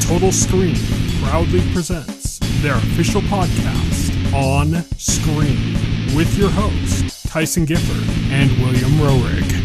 Total Screen proudly presents their official podcast, On Screen, with your hosts, Tyson Gifford and William Rohrig.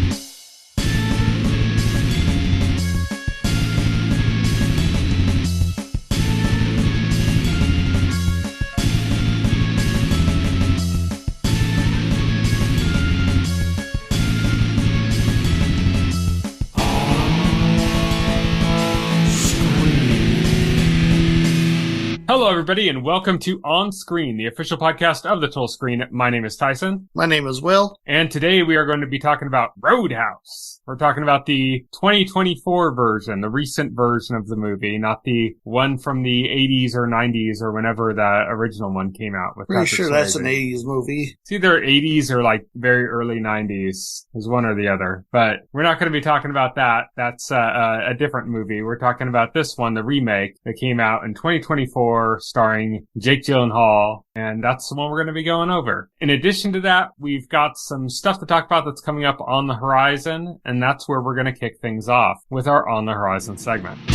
Hello, everybody, and welcome to On Screen, the official podcast of the Total Screen. My name is Tyson. My name is Will. And today we are going to be talking about Roadhouse. We're talking about the 2024 version, the recent version of the movie, not the one from the 80s or 90s or whenever the original one came out. With Pretty Patrick sure that's an Swayze. 80s movie. It's either 80s or like very early 90s. There's one or the other. But we're not going to be talking about that. That's a different movie. We're talking about this one, the remake that came out in 2024, starring Jake Gyllenhaal. And that's the one we're going to be going over. In addition to that, we've got some stuff to talk about that's coming up on the horizon. And that's where we're going to kick things off with our On the Horizon segment. On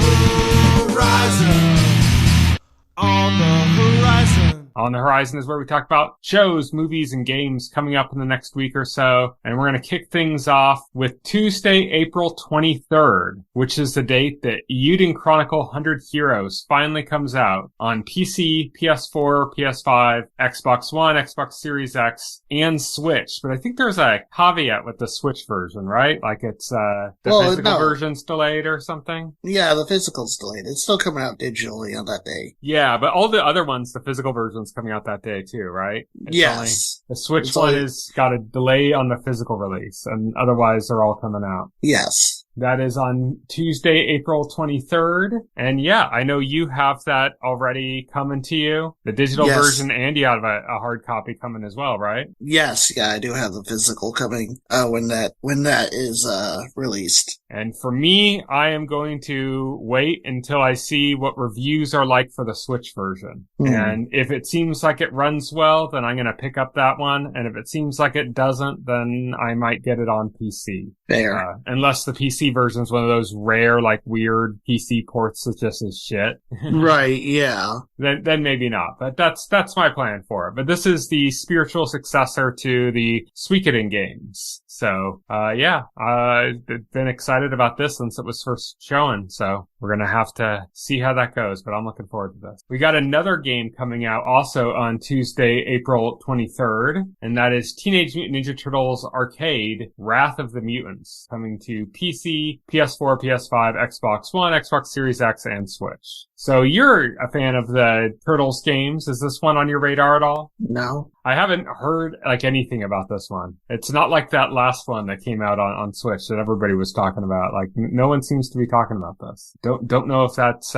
the horizon. On the horizon. On the Horizon is where we talk about shows, movies, and games coming up in the next week or so. And we're going to kick things off with Tuesday, April 23rd, which is the date that Eiyuden Chronicle 100 Heroes finally comes out on PC, PS4, PS5, Xbox One, Xbox Series X, and Switch. But I think there's a caveat with the Switch version, right? Like it's the physical version's delayed or something? Yeah, the physical's delayed. It's still coming out digitally on that day. Yeah, but all the other ones, the physical version's coming out that day too, right? Yes. The Switch one has got a delay on the physical release, and otherwise they're all coming out. Yes. That is on Tuesday, April 23rd. And yeah, I know you have that already coming to you. The digital version, and you have a hard copy coming as well, right? Yes, yeah, I do have the physical coming when that is released. And for me, I am going to wait until I see what reviews are like for the Switch version. And if it seems like it runs well, then I'm going to pick up that one. And if it seems like it doesn't, then I might get it on PC. Fair. Unless the PC version is one of those rare, like, weird PC ports that just is shit. Right, yeah. Then maybe not. But that's my plan for it. But this is the spiritual successor to the Suikoden games. So, yeah, I've been excited about this since it was first shown. So we're going to have to see how that goes, but I'm looking forward to this. We got another game coming out also on Tuesday, April 23rd, and that is Teenage Mutant Ninja Turtles Arcade Wrath of the Mutants, coming to PC, PS4, PS5, Xbox One, Xbox Series X, and Switch. So you're a fan of the Turtles games. Is this one on your radar at all? No. I haven't heard like anything about this one. It's not like that last one that came out on Switch that everybody was talking about. Like no one seems to be talking about this. Don't know if that's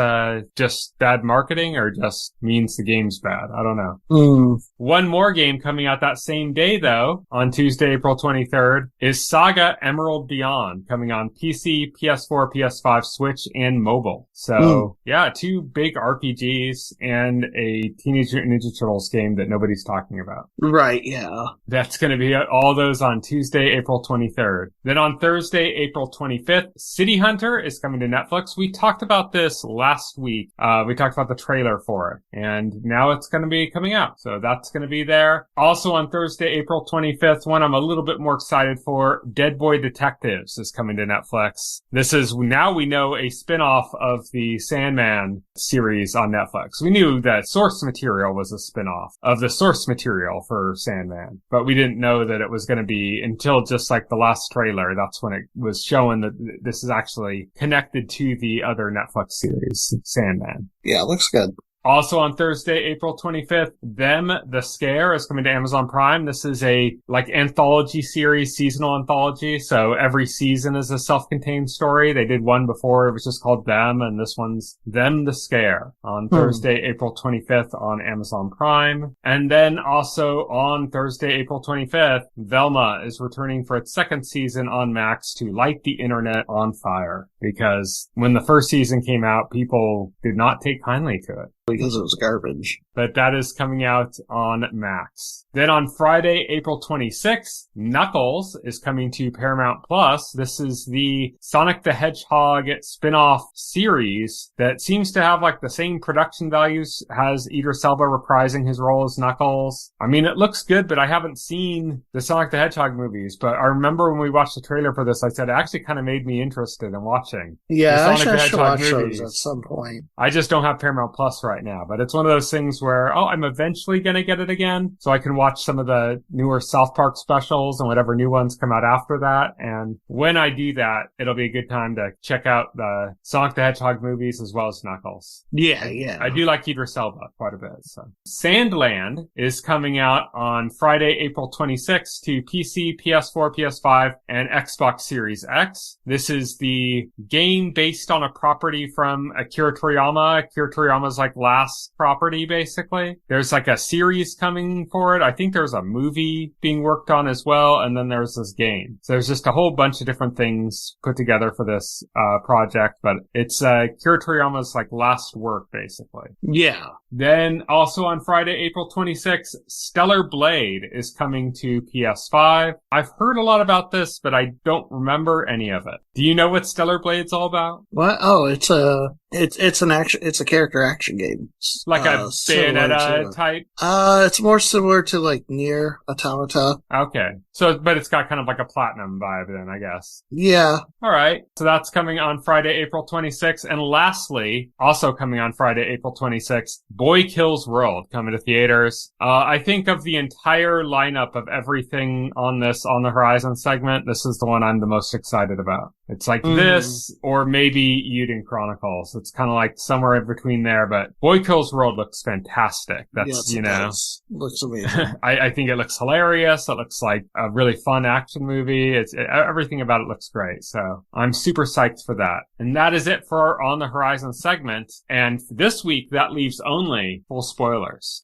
just bad marketing or just means the game's bad. I don't know. One more game coming out that same day though, on Tuesday, April 23rd, is SaGa Emerald Beyond, coming on PC, PS4, PS5, Switch, and mobile. So yeah, two big RPGs and a Teenage Mutant Ninja Turtles game that nobody's talking about. Right, yeah. That's going to be all those on Tuesday, April 23rd. Then on Thursday, April 25th, City Hunter is coming to Netflix. We talked about this last week. We talked about the trailer for it, and now it's going to be coming out. So that's going to be there. Also on Thursday, April 25th, one I'm a little bit more excited for, Dead Boy Detectives is coming to Netflix. This is, now we know, a spin-off of the Sandman series on Netflix. We knew that source material was a spin-off of the source material for Sandman, but we didn't know that it was going to be until just like the last trailer. That's when it was showing that this is actually connected to the other Netflix series, Sandman. Yeah, looks good. Also on Thursday, April 25th, Them, The Scare is coming to Amazon Prime. This is a like anthology series, seasonal anthology. So every season is a self-contained story. They did one before. It was just called Them, and this one's Them, The Scare on Thursday, April 25th on Amazon Prime. And then also on Thursday, April 25th, Velma is returning for its second season on Max to light the internet on fire. Because when the first season came out, people did not take kindly to it. because it was garbage. But that is coming out on Max. Then on Friday, April 26th, Knuckles is coming to Paramount Plus. This is the Sonic the Hedgehog spin-off series that seems to have like the same production values, has Idris Elba reprising his role as Knuckles. I mean, it looks good, but I haven't seen the Sonic the Hedgehog movies. But I remember when we watched the trailer for this, I said it actually kind of made me interested in watching Yeah, the I Sonic should, the I should Hedgehog watch movies. those at some point. I just don't have Paramount Plus right now, but it's one of those things where, I'm eventually going to get it again, so I can watch some of the newer South Park specials and whatever new ones come out after that. And when I do that, it'll be a good time to check out the Sonic the Hedgehog movies as well as Knuckles. Yeah. I do like Idris Elba quite a bit. So Sandland is coming out on Friday, April 26th to PC, PS4, PS5, and Xbox Series X. This is the game based on a property from Akira Toriyama. Akira Toriyama's like last property, basically. There's like a series coming for it. I think there's a movie being worked on as well, and then there's this game. So there's just a whole bunch of different things put together for this project, but it's Akira Toriyama's like last work, basically. Yeah. Then also on Friday, April 26th, Stellar Blade is coming to PS5. I've heard a lot about this, but I don't remember any of it. Do you know what Stellar Blade's all about? What? Oh, it's a character action game. Like a Bayonetta type? It's more similar to like Nier Automata. Okay. So, but it's got kind of like a platinum vibe then, I guess. Yeah. All right. So that's coming on Friday, April 26th. And lastly, also coming on Friday, April 26th, Boy Kills World coming to theaters. I think of the entire lineup of everything on this On the Horizon segment, this is the one I'm the most excited about. It's like this, or maybe Eiyuden Chronicles. It's kind of like somewhere in between there, but Boy Kills World looks fantastic. That's, yes, it does. Looks amazing. I think it looks hilarious. It looks like a really fun action movie. Everything about it looks great. So I'm super psyched for that. And that is it for our On the Horizon segment. And this week, that leaves only full spoilers.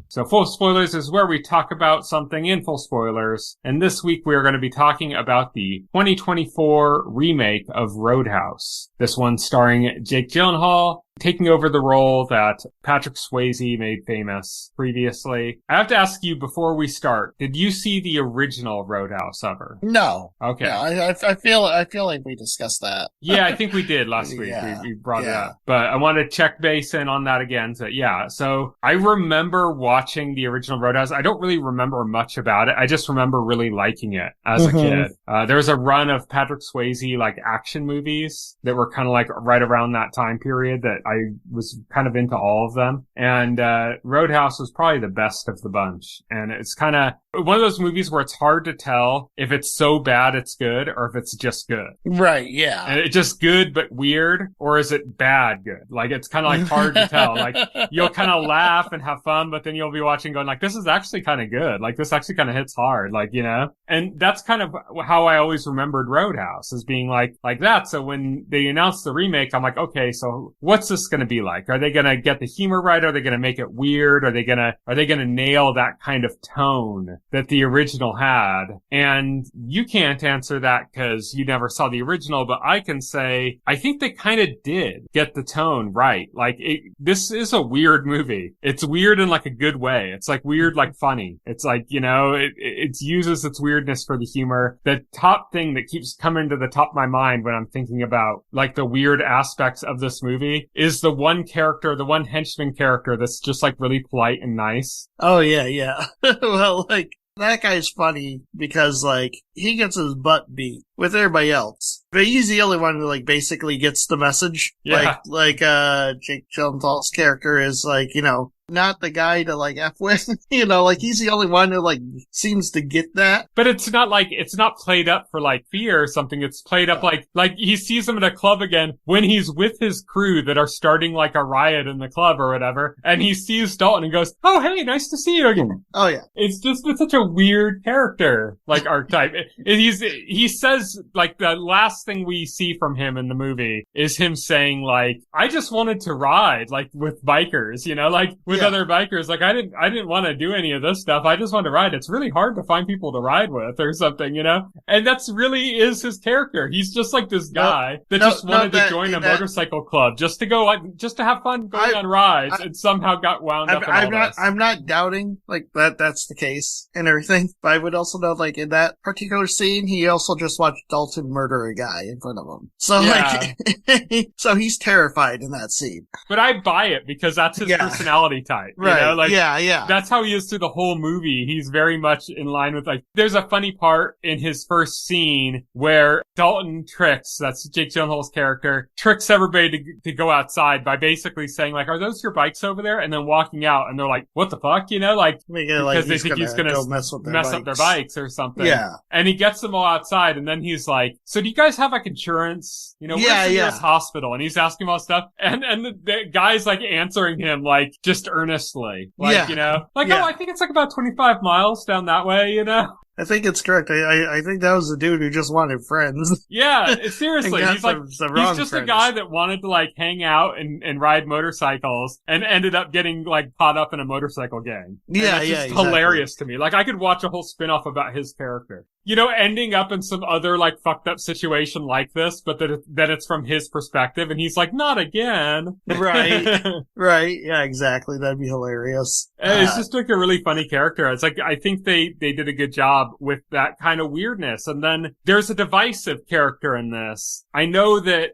So full spoilers is where we talk about something in full spoilers. And this week we are going to be talking about the 2024 remake of Roadhouse. This one starring Jake Gyllenhaal, taking over the role that Patrick Swayze made famous previously. I have to ask you before we start, did you see the original Roadhouse ever? No. Okay. No, I feel like we discussed that. Yeah, I think we did last week. Yeah. We brought it up. But I want to check base in on that again. So I remember watching the original Roadhouse. I don't really remember much about it. I just remember really liking it as a kid. There was a run of Patrick Swayze like action movies that were kind of like right around that time period that I was kind of into all of them. And Roadhouse was probably the best of the bunch. And it's kind of one of those movies where it's hard to tell if it's so bad it's good or if it's just good. Right, yeah. And it's just good but weird, or is it bad good? Like, it's kind of like hard to tell. Like, you'll kind of laugh and have fun, but then you'll be watching going like, this is actually kind of good. Like, this actually kind of hits hard, like, you know? And that's kind of how I always remembered Roadhouse, as being like that. So when they announced the remake, I'm like, okay, so what's this going to be like? Are they going to get the humor right? Are they going to make it weird? Are they going to nail that kind of tone that the original had? And you can't answer that because you never saw the original, but I can say, I think they kind of did get the tone right. Like, this is a weird movie. It's weird in like a good way. It's like weird, like funny. It's like, you know, it uses its weirdness for the humor. The top thing that keeps coming to the top of my mind when I'm thinking about like the weird aspects of this movie is the one henchman character that's just like really polite and nice. Oh, yeah. Well, like, that guy's funny because, like, he gets his butt beat with everybody else. But he's the only one who, like, basically gets the message. Yeah. Like, Jake Gyllenhaal's character is, like, you know, not the guy to like F with. You know, like he's the only one who like seems to get that. But it's not played up for like fear or something. It's played up like he sees him at a club again when he's with his crew that are starting like a riot in the club or whatever. And he sees Dalton and goes, "Oh, hey, nice to see you again." Oh yeah. It's such a weird character, like archetype. He says like the last thing we see from him in the movie is him saying like, "I just wanted to ride like with bikers, you know, like with other bikers. Like I didn't want to do any of this stuff. I just wanted to ride. It's really hard to find people to ride with or something, you know." And that's really is his character. He's just like this guy that just wanted to join a motorcycle club just to have fun going on rides and somehow got wound up in all this. I'm not doubting like that's the case and everything, but I would also know like in that particular scene, he also just watched Dalton murder a guy in front of him. So like, so he's terrified in that scene. But I buy it because that's his personality type. Right. You know? Like, yeah. That's how he is through the whole movie. He's very much in line with like, there's a funny part in his first scene where Dalton that's Jake Gyllenhaal's character, tricks everybody to go outside by basically saying like, "Are those your bikes over there?" And then walking out and they're like, "What the fuck?" You know, like, because they think he's gonna mess up their bikes or something. Yeah. And he gets them all outside and then he's like, "So do you guys have like insurance? You know, where's the nearest hospital?" And he's asking all stuff. And the guy's like answering him like just earnestly. Like, you know, like, "Oh, I think it's like about 25 miles down that way, you know?" I think it's correct. I think that was the dude who just wanted friends. Yeah, seriously. He's like, he's just friends. a guy that wanted to like hang out and ride motorcycles and ended up getting like caught up in a motorcycle gang. Yeah, and it's just hilarious to me. Like I could watch a whole spin-off about his character. You know, ending up in some other like fucked up situation like this, but that it's from his perspective and he's like, "Not again." Right. Right. Yeah, exactly. That'd be hilarious. It's just like a really funny character. It's like, I think they did a good job with that kind of weirdness. And then there's a divisive character in this. I know that,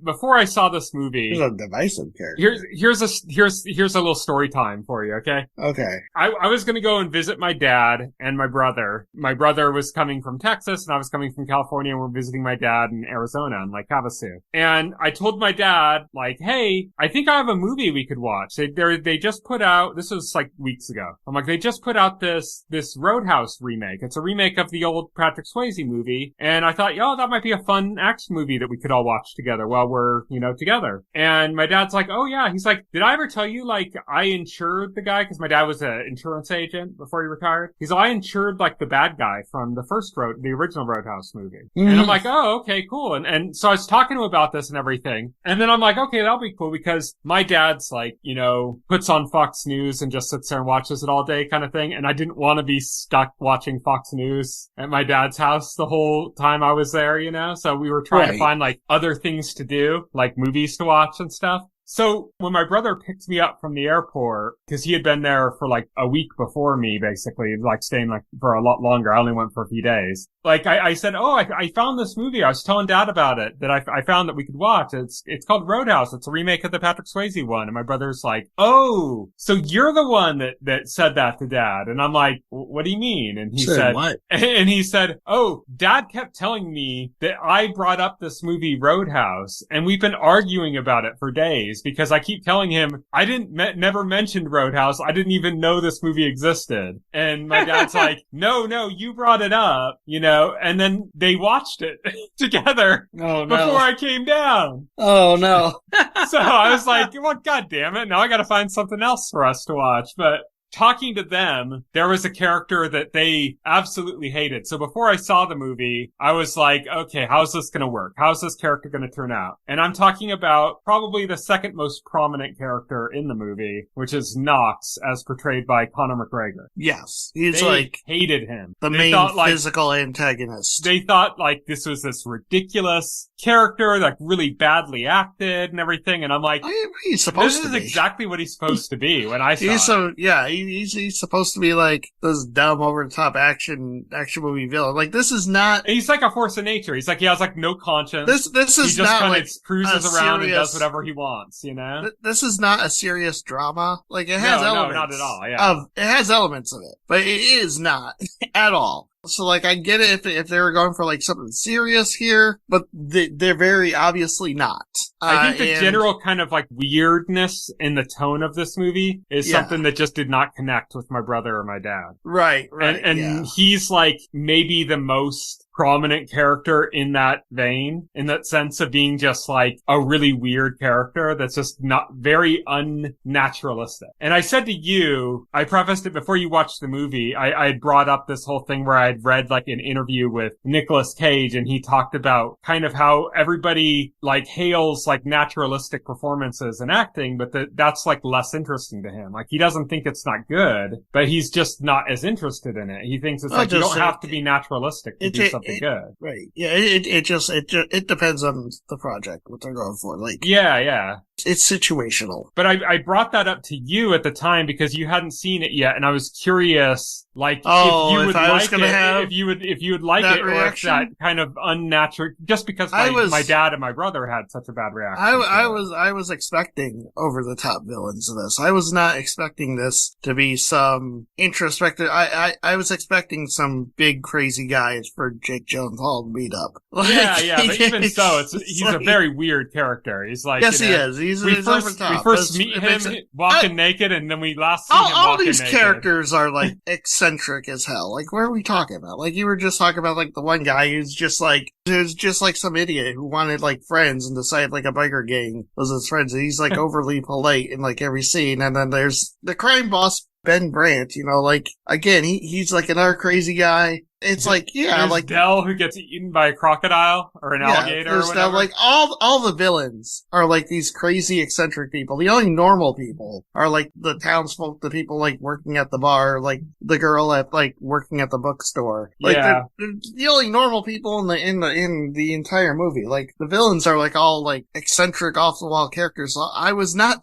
before I saw this movie. There's a divisive character. Here's a little story time for you, okay? Okay. I was gonna go and visit my dad and my brother. My brother was coming from Texas and I was coming from California and we're visiting my dad in Arizona in Lake Havasu. And I told my dad, like, "Hey, I think I have a movie we could watch." They just put out, this was like weeks ago. I'm like, they just put out this Roadhouse remake. It's a remake of the old Patrick Swayze movie. And I thought, that might be a fun action movie that we could all watch together while we're, you know, together. And my dad's like, "Oh yeah." He's like, "Did I ever tell you, like, I insured the guy?" Cause my dad was an insurance agent before he retired. He's like, "I insured like the bad guy from the original Roadhouse movie." Mm-hmm. And I'm like, "Oh, okay, cool." And so I was talking to him about this and everything. And then I'm like, okay, that'll be cool because my dad's like, you know, puts on Fox News and just sits there and watches it all day kind of thing. And I didn't want to be stuck watching Fox News at my dad's house the whole time I was there, you know? So we were trying to find like other things to do, like movies to watch and stuff. So when my brother picked me up from the airport, because he had been there for like a week before me, basically, like staying like for a lot longer. I only went for a few days. Like I said, "Oh, I found this movie. I was telling Dad about it that I found that we could watch. It's called Roadhouse. It's a remake of the Patrick Swayze one." And my brother's like, "Oh, so you're the one that said that to Dad?" And I'm like, "What do you mean?" And he said, "What?" And he said, "Oh, Dad kept telling me that I brought up this movie Roadhouse and we've been arguing about it for days because I keep telling him I never mentioned Roadhouse. I didn't even know this movie existed." And my dad's like, no, you brought it up, you know, and then they watched it together before I came down. Oh no. So I was like, well, God damn it. Now I got to find something else for us to watch. But talking to them, there was a character that they absolutely hated. So before I saw the movie, I was like, okay, how's this going to work? How's this character going to turn out? And I'm talking about probably the second most prominent character in the movie, which is Knox, as portrayed by Conor McGregor. Yes. He's they like hated him. The main physical antagonist. They thought like this was this ridiculous character, like really badly acted and everything. And I'm like, he's supposed to be. This is exactly what he's supposed to be when I saw it. He's supposed to be like this dumb, over the top action movie villain. Like this is not. He's like a force of nature. He's like he has like no conscience. This is he just not kind like of cruises around and does whatever he wants. You know. This is not a serious drama. Like it has elements. No, not at all. Yeah. It has elements of it, but it is not at all. So, like, I get it if they were going for, like, something serious here, but they're very obviously not. I think the general kind of, like, weirdness in the tone of this movie is something that just did not connect with my brother or my dad. Right. And he's, like, maybe the most prominent character in that vein, in that sense of being just like a really weird character that's just not very unnaturalistic. And I said to you, I prefaced it before you watched the movie, I had brought up this whole thing where I'd read like an interview with Nicolas Cage, and he talked about kind of how everybody like hails like naturalistic performances in acting, but that's like less interesting to him. Like he doesn't think it's not good, but he's just not as interested in it. He thinks it's like you don't have to be naturalistic to do something good. Right. Yeah. It depends on the project, what they're going for. Like. Yeah. It's situational. But I brought that up to you at the time because you hadn't seen it yet, and I was curious, like, if you would like it, if you would like it, or if that kind of unnatural, just because my dad and my brother had such a bad reaction. I was expecting over the top villains of this. I was not expecting this to be some introspective. I was expecting some big crazy guys for Jake Gyllenhaal to beat up. Like, yeah. But even so, he's a very weird character. He's like, yes, he is. We first meet him walking naked, and then we last see him walking naked. All these characters are like eccentric as hell. Like, what are we talking about? Like, you were just talking about like the one guy who's just like some idiot who wanted like friends and decided like a biker gang was his friends. And he's like overly polite in like every scene. And then there's the crime boss, Ben Brandt, like, again, he's like another crazy guy. It's like, there's like Dell who gets eaten by a crocodile or an alligator or whatever. Like all the villains are like these crazy eccentric people. The only normal people are like the townsfolk, the people like working at the bar, like the girl at like working at the bookstore. Like they're the only normal people in the entire movie. Like the villains are like all like eccentric, off the wall characters.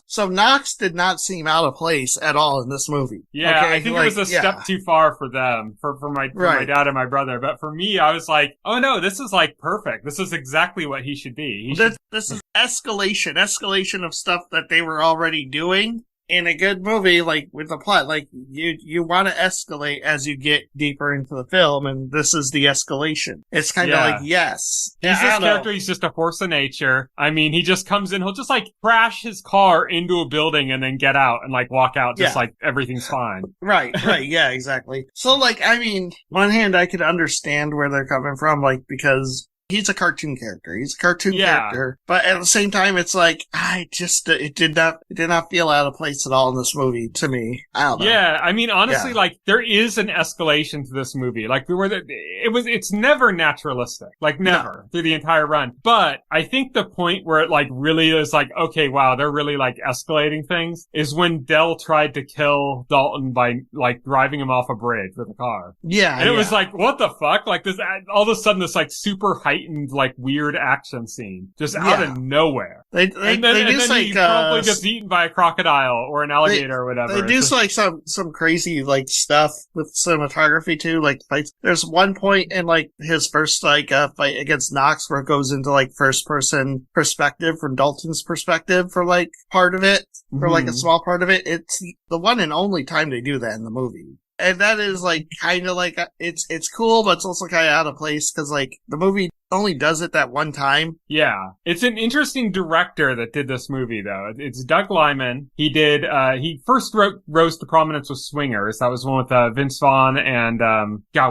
So Knox did not seem out of place at all in this movie. Yeah, okay? I think it was a step too far for them, for my dad and my brother, but for me, I was like, oh no, this is like perfect. This is exactly what he should be. This is escalation of stuff that they were already doing in a good movie, like with the plot. Like you want to escalate as you get deeper into the film, and this is the escalation. It's kind of like, yes, he's this character. He's just a force of nature. I mean, he just comes in. He'll just like crash his car into a building and then get out and like walk out, just like everything's fine. Right. Yeah, exactly. So like, I mean, one hand, I could understand where they're coming from, like because he's a cartoon character. He's a cartoon character. But at the same time, it's like, it did not feel out of place at all in this movie to me. I don't know. Yeah. I mean, honestly, like, there is an escalation to this movie. Like, it's never naturalistic. Like, never through the entire run. But I think the point where it, like, really is like, okay, wow, they're really, like, escalating things is when Dell tried to kill Dalton by, like, driving him off a bridge with a car. Yeah. And it was like, what the fuck? Like, this, all of a sudden, this, like, super heightened, like, weird action scene just out of nowhere. And then he probably gets eaten by a crocodile or an alligator or whatever. They do like some crazy like stuff with cinematography too. Like there's one point in like his first like fight against Knox where it goes into like first person perspective from Dalton's perspective for like part of it, for like a small part of it. It's the one and only time they do that in the movie. And that is like kind of like it's cool, but it's also kind of out of place because like the movie only does it that one time. Yeah. It's an interesting director that did this movie, though. It's Doug Liman. He did, he first rose to prominence with Swingers. That was one with, Vince Vaughn and,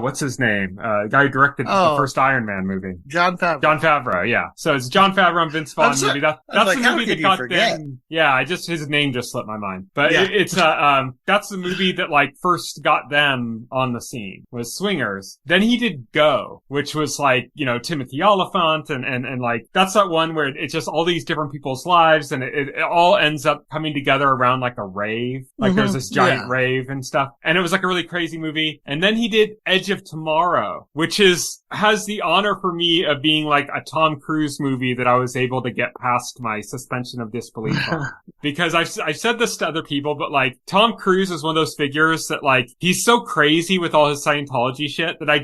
what's his name? Guy who directed the first Iron Man movie. Jon Favreau. Jon Favreau, yeah. So it's Jon Favreau and Vince Vaughn movie. That's like, the movie that got them. Yeah, his name just slipped my mind. But it's that's the movie that, like, first got them on the scene, was Swingers. Then he did Go, which was like, Timothy Oliphant and like that's that one where it's just all these different people's lives and it all ends up coming together around like a rave. Like there's this giant rave and stuff. And it was like a really crazy movie. And then he did Edge of Tomorrow, which has the honor for me of being like a Tom Cruise movie that I was able to get past my suspension of disbelief on. Because I've said this to other people, but like Tom Cruise is one of those figures that like he's so crazy with all his Scientology shit that I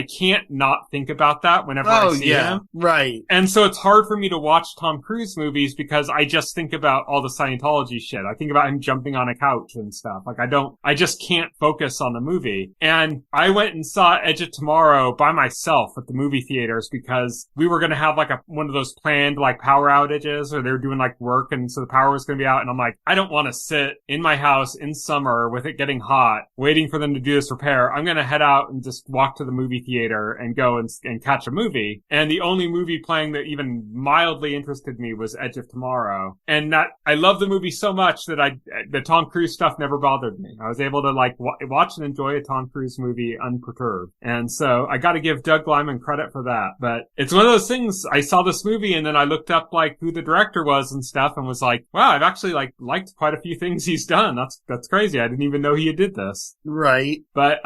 can't not think about that whenever I see him. Right. And so it's hard for me to watch Tom Cruise movies because I just think about all the Scientology shit. I think about him jumping on a couch and stuff. Like I just can't focus on the movie. And I went and saw Edge of Tomorrow by myself at the movie theaters because we were going to have like one of those planned like power outages, or they were doing like work, and so the power was going to be out. And I'm like, I don't want to sit in my house in summer with it getting hot, waiting for them to do this repair. I'm going to head out and just walk to the movie theater and go and catch a movie. And the only movie playing that even mildly interested me was Edge of Tomorrow. And that I love the movie so much that the Tom Cruise stuff never bothered me. I was able to like watch and enjoy a Tom Cruise movie unperturbed. And so I got to give Doug Liman credit for that. But it's one of those things. I saw this movie and then I looked up like who the director was and stuff and was like, wow, I've actually like liked quite a few things he's done. That's crazy. I didn't even know he did this. Right. But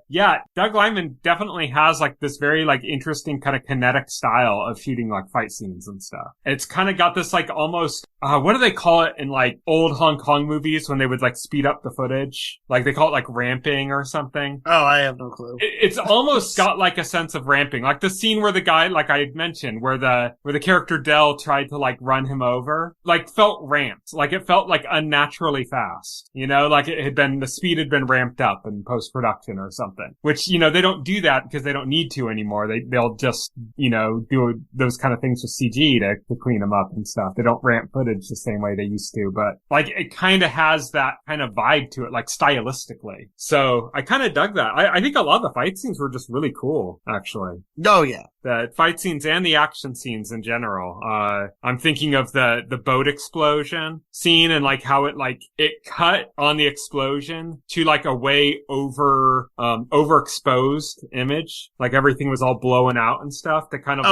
yeah, Doug Liman definitely has like this very like interesting kind of kinetic style of shooting like fight scenes and stuff. It's kind of got this like almost what do they call it in like old Hong Kong movies when they would like speed up the footage? Like they call it like ramping or something. Oh, I have no clue. It's almost got like a sense of ramping. Like the scene where the guy, like I had mentioned, where the character Dell tried to like run him over, like felt ramped. Like it felt like unnaturally fast. You know, like the speed had been ramped up in post-production or something. Which, you know, they don't do that because they don't need to anymore. They'll just, you know, do those kind of things with CG to clean them up and stuff. They don't ramp footage the same way they used to, but like it kind of has that kind of vibe to it, like stylistically. So I kind of dug that. I think a lot of the fight scenes were just really cool, actually. Oh, yeah. The fight scenes and the action scenes in general. I'm thinking of the boat explosion scene and like how it cut on the explosion to like a way overexposed image. Like everything was all blowing out and stuff to kind of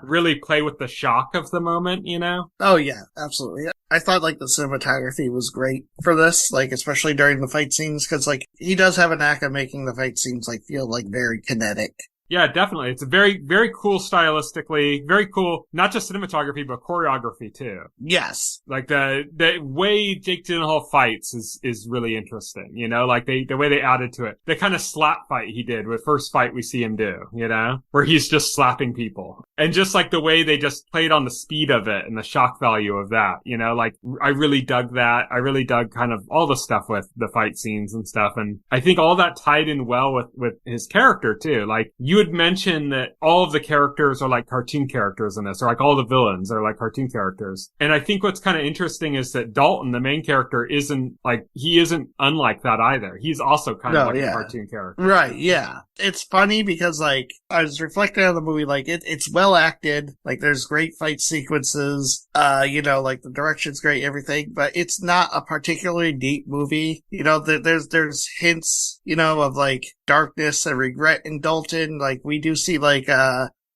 really play with the shock of the moment, you know? Oh, yeah, absolutely. I thought like the cinematography was great for this, like especially during the fight scenes, because like he does have a knack of making the fight scenes like feel like very kinetic. Yeah, definitely. It's a very, very cool stylistically, very cool, not just cinematography, but choreography too. Yes. Like the way Jake Gyllenhaal fights is really interesting, you know, like the way they added to it. The kind of slap fight he did with first fight we see him do, you know, where he's just slapping people. And just like the way they just played on the speed of it and the shock value of that, you know, like I really dug that. I really dug kind of all the stuff with the fight scenes and stuff. And I think all that tied in well with his character too. Like you would mention that all of the characters are like cartoon characters in this, or like all the villains are like cartoon characters. And I think what's kind of interesting is that Dalton, the main character, isn't unlike that either. He's also kind of a cartoon character. Right, yeah. It's funny because like I was reflecting on the movie, like it's well acted, like there's great fight sequences, you know, like the direction's great, everything, but it's not a particularly deep movie. You know, there's hints, you know, of like darkness and regret in Dalton. Like we do see like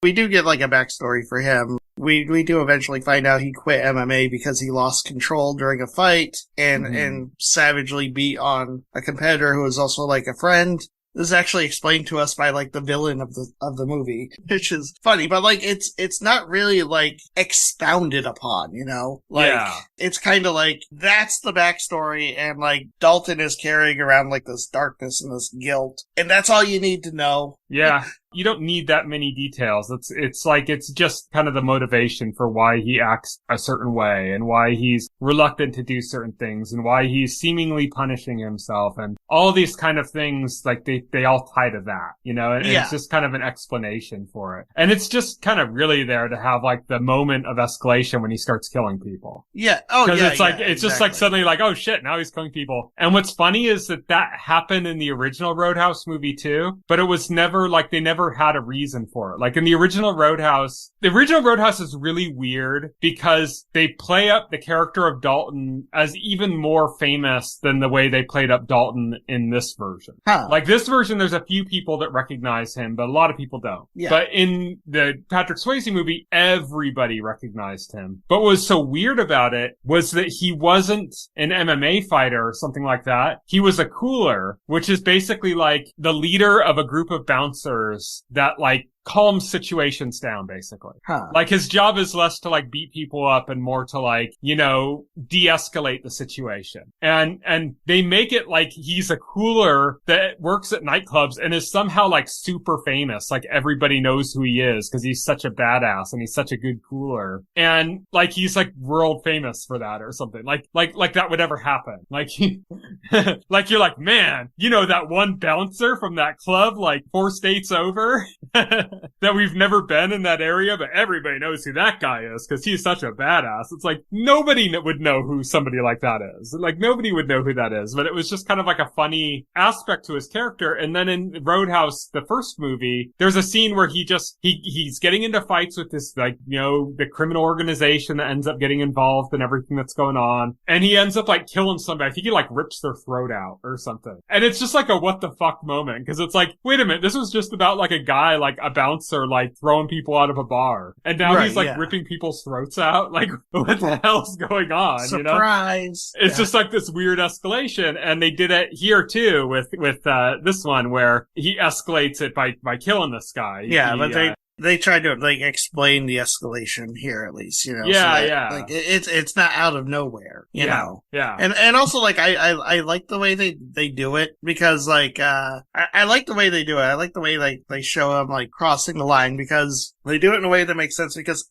we do get like a backstory for him. We do eventually find out he quit MMA because he lost control during a fight and savagely beat on a competitor who was also like a friend. This is actually explained to us by like the villain of the movie, which is funny, but like it's not really like expounded upon, you know? Like it's kind of like that's the backstory, and like Dalton is carrying around like this darkness and this guilt, and that's all you need to know. Yeah. You don't need that many details. It's just kind of the motivation for why he acts a certain way and why he's reluctant to do certain things and why he's seemingly punishing himself and all these kind of things, like they all tie to that, you know, and it's just kind of an explanation for it. And it's just kind of really there to have like the moment of escalation when he starts killing people. Yeah. Oh, yeah. Because it's like, it's just like suddenly like, oh shit, now he's killing people. And what's funny is that happened in the original Roadhouse movie too, but it was never like, they never had a reason for it. Like in the original Roadhouse is really weird because they play up the character of Dalton as even more famous than the way they played up Dalton in this version. Huh. Like this version, there's a few people that recognize him, but a lot of people don't. Yeah. But in the Patrick Swayze movie, everybody recognized him. But what was so weird about it was that he wasn't an MMA fighter or something like that. He was a cooler, which is basically like the leader of a group of bouncers that like calms situations down, basically. Huh. Like, his job is less to, like, beat people up and more to, like, de-escalate the situation. And they make it like he's a cooler that works at nightclubs and is somehow, like, super famous. Like, everybody knows who he is because he's such a badass and he's such a good cooler. And, like, he's, like, world famous for that or something. Like that would ever happen. Like, like, you're like, man, that one bouncer from that club, like, 4 states over that we've never been in that area, but everybody knows who that guy is because he's such a badass. It's like, nobody would know who somebody like that is. Like, nobody would know who that is, but it was just kind of like a funny aspect to his character. And then in Roadhouse, the first movie, there's a scene where he's getting into fights with this, like, the criminal organization that ends up getting involved in everything that's going on. And he ends up, like, killing somebody. I think he, like, rips their throat out or something. And it's just like a what the fuck moment, because it's like, wait a minute, this was just about, like, a guy, like, a bouncer, like, throwing people out of a bar. And now he's, like, ripping people's throats out? Like, what the hell's going on, Surprise! It's just like this weird escalation, and they did it here too with this one where he escalates it by killing this guy. Yeah, but they tried to, like, explain the escalation here, at least, Yeah, so that, yeah. like, it's not out of nowhere, you know? Yeah. And also, like, I like the way they do it, because, like, I like the way they do it. I like the way, like, they show him, like, crossing the line, because they do it in a way that makes sense, because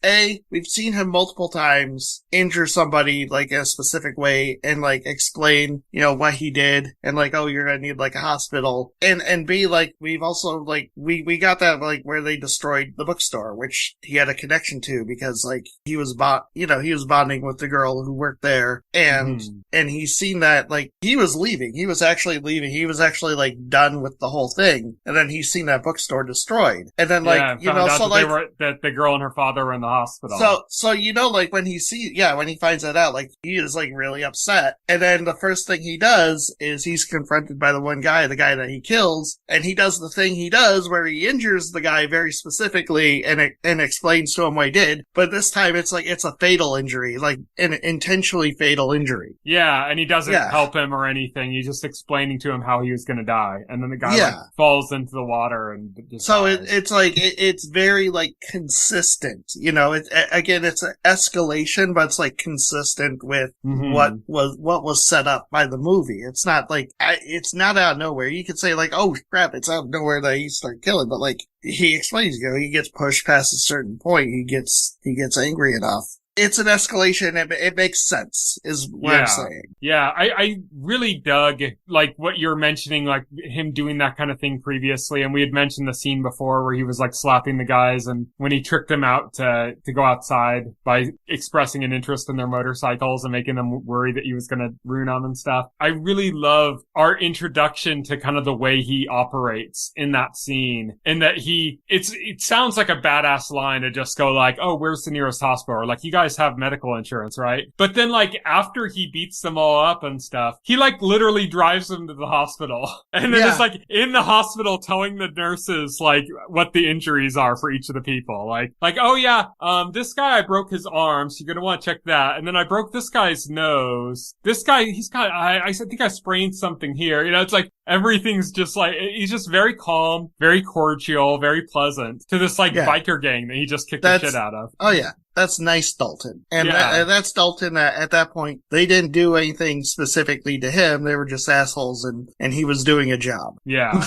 we've seen him multiple times injure somebody, like, in a specific way, and, like, explain, what he did, and, like, oh, you're gonna need, like, a hospital, and B, like, we've also, like, we got that, like, where they destroyed the bookstore, which he had a connection to, because, like, he was bonding with the girl who worked there, and he's seen that, like, he was leaving. He was actually leaving. He was actually, like, done with the whole thing, and then he's seen that bookstore destroyed, and then, like, so, like, that the girl and her father were in the hospital. So like, when he finds that out, like, he is, like, really upset, and then the first thing he does is he's confronted by the guy that he kills, and he does the thing he does where he injures the guy very specifically, and explains to him what he did, but this time it's like, it's a fatal injury, like an intentionally fatal injury. Yeah, and he doesn't help him or anything. He's just explaining to him how he was going to die, and then the guy like, falls into the water and just dies. It's like, it's very, like, consistent, it's an escalation, but it's, like, consistent with what was set up by the movie. It's not like, it's not out of nowhere. You could say, like, oh crap, it's out of nowhere that he started killing, but, like, he explains, he gets pushed past a certain point, he gets angry enough. It's an escalation. It makes sense, is what I'm saying. Yeah, I really dug, like, what you're mentioning, like, him doing that kind of thing previously. And we had mentioned the scene before where he was, like, slapping the guys, and when he tricked them out to go outside by expressing an interest in their motorcycles and making them worry that he was going to ruin them and stuff. I really love our introduction to kind of the way he operates in that scene, and that it sounds like a badass line to just go like, oh, where's the nearest hospital? Or like, you guys have medical insurance, right? But then, like, after he beats them all up and stuff, he, like, literally drives them to the hospital. And then it's, like, in the hospital telling the nurses, like, what the injuries are for each of the people. Like, oh yeah, this guy, I broke his arm, so you're gonna want to check that. And then I broke this guy's nose. This guy, I think I sprained something here. It's like, everything's just like, he's just very calm, very cordial, very pleasant to this, like, biker gang that he just kicked the shit out of. Oh yeah. That's nice Dalton. And that's Dalton at that point. They didn't do anything specifically to him. They were just assholes, and he was doing a job. Yeah.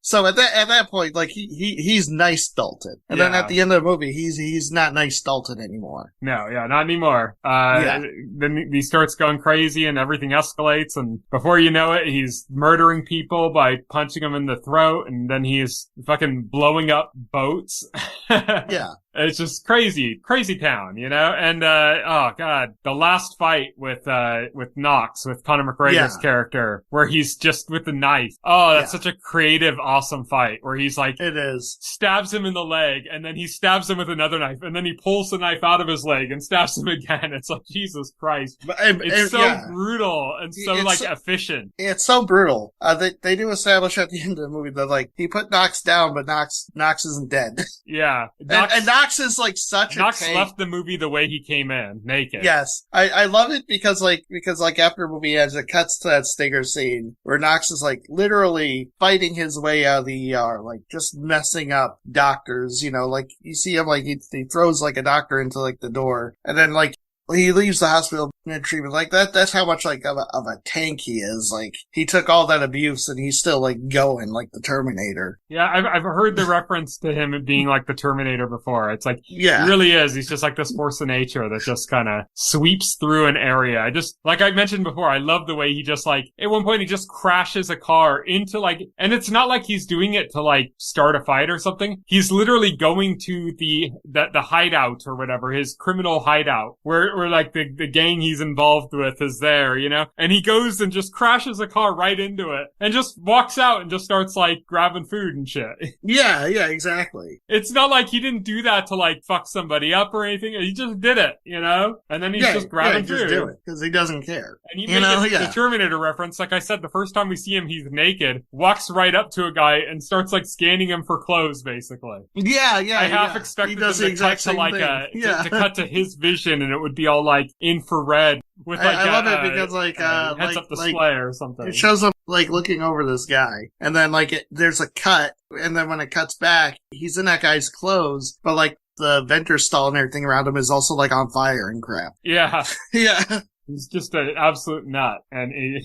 So at that point, like, he's nice Dalton. And then at the end of the movie, he's not nice Dalton anymore. No, not anymore. Then he starts going crazy and everything escalates, and before you know it, he's murdering people by punching them in the throat, and then he's fucking blowing up boats. Yeah. It's just crazy town, And, oh god, the last fight with Knox, with Conor McGregor's character, where he's just with the knife. Oh, that's such a creative, awesome fight, where he's like, it is, stabs him in the leg, and then he stabs him with another knife, and then he pulls the knife out of his leg and stabs him again. It's like, Jesus Christ. It's so brutal and so, like, efficient. It's so brutal. They do establish at the end of the movie that, like, he put Knox down, but Knox isn't dead. Yeah. And Knox is, like, such Knox Fox hey, left the movie the way he came in, naked. Yes. I love it because after the movie ends, it cuts to that stinger scene where Knox is like literally fighting his way out of the ER, like just messing up doctors, like you see him like he throws like a doctor into like the door and then like he leaves the hospital in treatment like that. That's how much like of a tank he is. Like he took all that abuse and he's still like going like the Terminator. Yeah, I've heard the reference to him being like the Terminator before. It's like, yeah, he really is. He's just like this force of nature that just kind of sweeps through an area. I just, like I mentioned before, I love the way he just like, at one point he just crashes a car into like, and it's not like he's doing it to like start a fight or something. He's literally going to the hideout or whatever, his criminal hideout, where like the gang he's involved with is there, and he goes and just crashes a car right into it and just walks out and just starts like grabbing food and shit. Yeah, exactly. It's not like he didn't do that to like fuck somebody up or anything. He just did it, and then he's just grabbing food. Just do it because he doesn't care. And he made the Terminator reference. Like I said, the first time we see him, he's naked, walks right up to a guy and starts like scanning him for clothes, basically. Yeah. I half expected them to cut to like to cut to his vision, and it would be all like infrared with like I love it because like heads up display or something. It shows him like looking over this guy, and then like there's a cut, and then when it cuts back, he's in that guy's clothes, but like the venter stall and everything around him is also like on fire and crap. Yeah. Yeah. He's just an absolute nut, and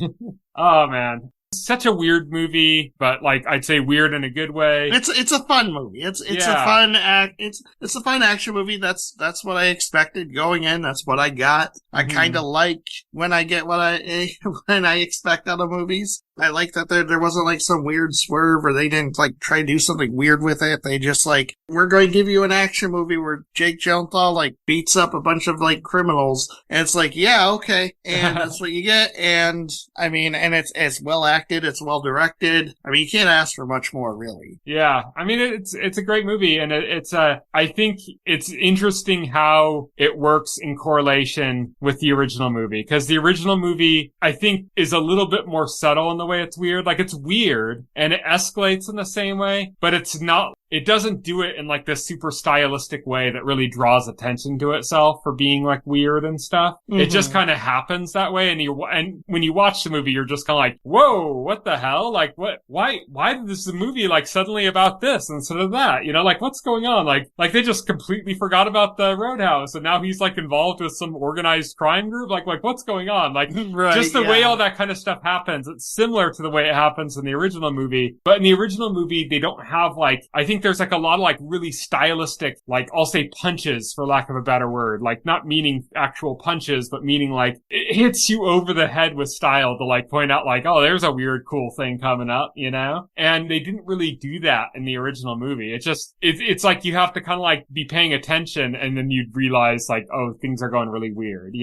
oh man. Such a weird movie, but like I'd say weird in a good way. It's a fun movie. It's a fun it's a fun action movie. That's what I expected going in. That's what I got. I kind of like when I get when I expect out of movies. I like that there wasn't like some weird swerve or they didn't like try to do something weird with it. They just like, we're going to give you an action movie where Jake Gyllenhaal like beats up a bunch of like criminals. And it's like, yeah, okay. And that's what you get. And I mean, and it's well acted. It's well directed. I mean, you can't ask for much more really. Yeah. I mean, it's a great movie. And I think it's interesting how it works in correlation with the original movie. Cause the original movie, I think, is a little bit more subtle in the way it's weird. Like, it's weird and it escalates in the same way, but it doesn't do it in like this super stylistic way that really draws attention to itself for being like weird and stuff. Mm-hmm. It just kind of happens that way. And when you watch the movie, you're just kind of like, whoa, what the hell? Like, why did this movie like suddenly about this instead of that? Like what's going on? Like they just completely forgot about the Roadhouse and now he's like involved with some organized crime group. Like what's going on? Like just the way all that kind of stuff happens. It's similar to the way it happens in the original movie, but in the original movie, they don't have like, I think there's like a lot of like really stylistic, like I'll say punches for lack of a better word, like not meaning actual punches, but meaning like it hits you over the head with style to like point out like, oh, there's a weird cool thing coming up, and they didn't really do that in the original movie. It's like you have to kind of like be paying attention and then you'd realize like, oh, things are going really weird,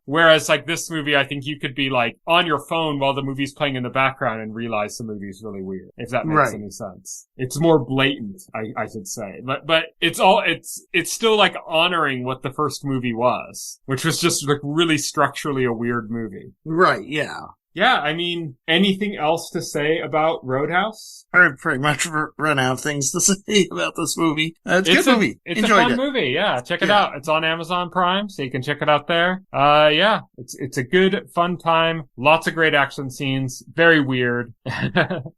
whereas like this movie, I think you could be like on your phone while the movie's playing in the background and realize the movie's really weird, if that makes any sense. It's more blatant, I should say. But it's still like honoring what the first movie was, which was just like really structurally a weird movie. Right, yeah. Yeah, I mean, anything else to say about Roadhouse? I've pretty much run out of things to say about this movie. It's a good movie. It's Enjoyed a fun movie, yeah. Check it out. It's on Amazon Prime, so you can check it out there. Yeah, it's a good, fun time. Lots of great action scenes. Very weird.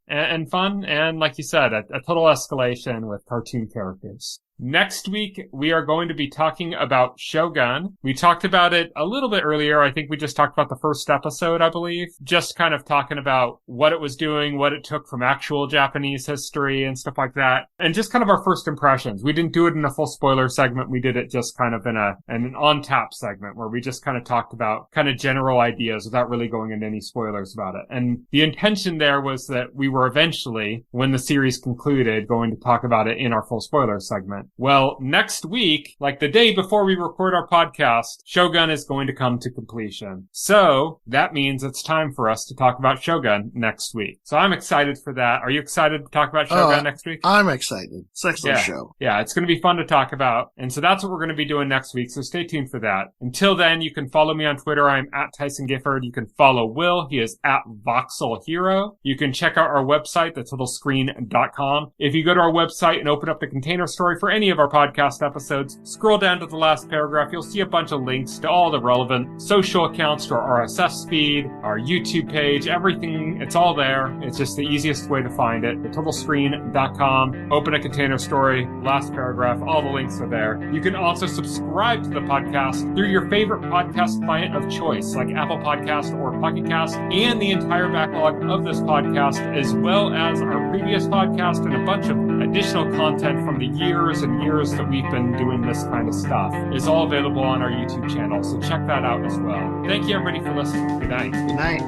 and fun. And like you said, a total escalation with cartoon characters. Next week, we are going to be talking about Shōgun. We talked about it a little bit earlier. I think we just talked about the first episode, I believe. Just kind of talking about what it was doing, what it took from actual Japanese history and stuff like that. And just kind of our first impressions. We didn't do it in a full spoiler segment. We did it just kind of in an on-tap segment where we just kind of talked about kind of general ideas without really going into any spoilers about it. And the intention there was that we were eventually, when the series concluded, going to talk about it in our full spoiler segment. Well, next week, like the day before we record our podcast, Shōgun is going to come to completion. So that means it's time for us to talk about Shōgun next week. So I'm excited for that. Are you excited to talk about Shōgun next week? I'm excited. It's an excellent show. Yeah, it's going to be fun to talk about. And so that's what we're going to be doing next week. So stay tuned for that. Until then, you can follow me on Twitter. I'm at Tyson Gifford. You can follow Will. He is at Voxel Hero. You can check out our website, thetotalscreen.com. If you go to our website and open up the Container Story for any of our podcast episodes, scroll down to the last paragraph. You'll see a bunch of links to all the relevant social accounts, to our RSS feed, our YouTube page, everything. It's all there. It's just the easiest way to find it. TheTotalScreen.com. Open a Container Story, last paragraph, all the links are there. You can also subscribe to the podcast through your favorite podcast client of choice, like Apple Podcast or Pocket Cast, and the entire backlog of this podcast, as well as our previous podcast and a bunch of additional content from the years and years that we've been doing this kind of stuff is all available on our YouTube channel, so check that out as well. Thank you everybody for listening. Good night. Good night.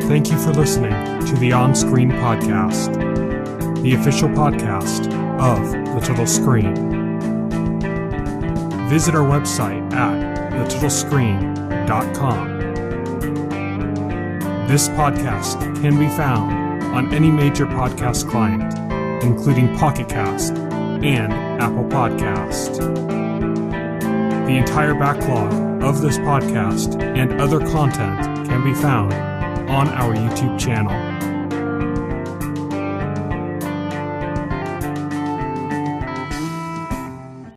Thank you for listening to the OnScreen podcast, the official podcast of The Total Screen. Visit our website at thetotalscreen.com. This podcast can be found on any major podcast client, including Pocket Cast and Apple Podcast. The entire backlog of this podcast and other content can be found on our YouTube channel.